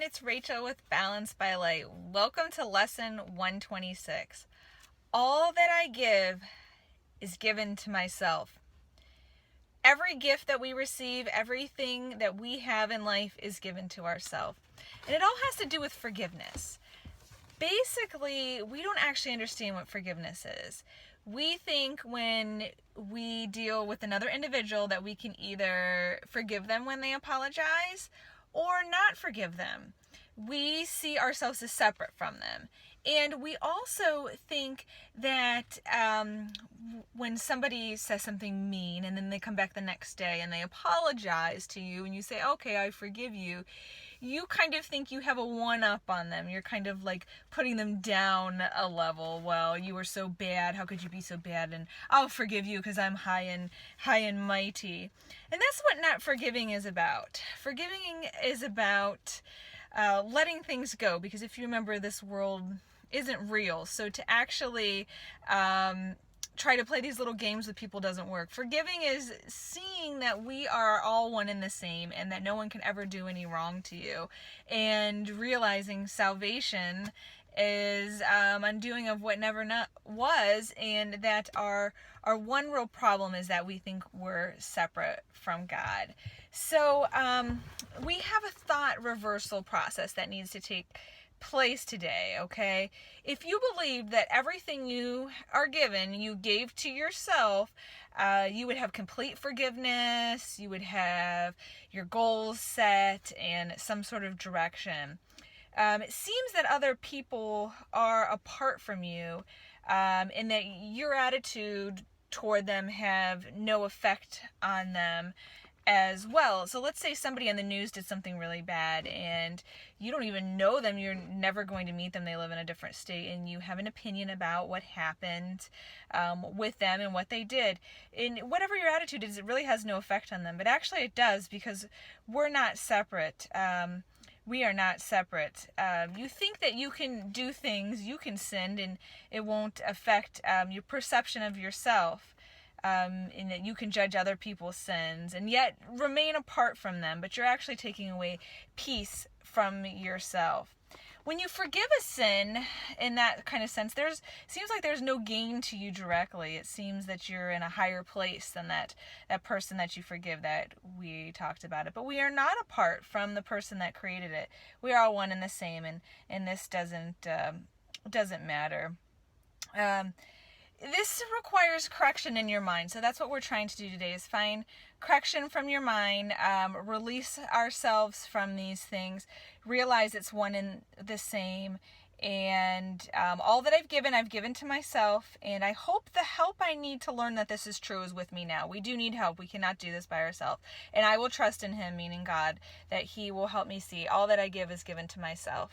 it's Rachel with Balance by Light. Welcome to lesson 126. All that I give is given to myself. Every gift that we receive, everything that we have in life is given to ourselves. And it all has to do with forgiveness. Basically, we don't actually understand what forgiveness is. We think when we deal with another individual that we can either forgive them when they apologize or not forgive them. We see ourselves as separate from them. And we also think that when somebody says something mean and then they come back the next day and they apologize to you and you say, okay, I forgive you, you kind of think you have a one-up on them. You're kind of like putting them down a level. Well, you were so bad. How could you be so bad? And I'll forgive you because I'm high and mighty. And that's what not forgiving is about. Forgiving is about letting things go. Because if you remember, this world isn't real. So to actually try to play these little games with people doesn't work. Forgiving is seeing that we are all one and the same and that no one can ever do any wrong to you, and realizing salvation is undoing of what never was, and that our one real problem is that we think we're separate from God. So we have a thought reversal process that needs to take place today, okay? If you believe that everything you are given, you gave to yourself, you would have complete forgiveness, you would have your goals set and some sort of direction. It seems that other people are apart from you, and that your attitude toward them have no effect on them as well. So let's say somebody on the news did something really bad and you don't even know them, you're never going to meet them, they live in a different state, and you have an opinion about what happened with them and what they did. And whatever your attitude is, it really has no effect on them. But actually it does, because we're not separate. We are not separate. You think that you can do things, you can sin, and it won't affect your perception of yourself. In that you can judge other people's sins and yet remain apart from them, but you're actually taking away peace from yourself. When you forgive a sin in that kind of sense, seems like there's no gain to you directly. It seems that you're in a higher place than that person that you forgive, that we talked about it. But we are not apart from the person that created it. We are all one and the same, and this doesn't matter. This requires correction in your mind. So that's what we're trying to do today, is find correction from your mind, release ourselves from these things, realize it's one and the same, and all that I've given to myself, and I hope the help I need to learn that this is true is with me now. We do need help. We cannot do this by ourselves. And I will trust in Him, meaning God, that He will help me see all that I give is given to myself.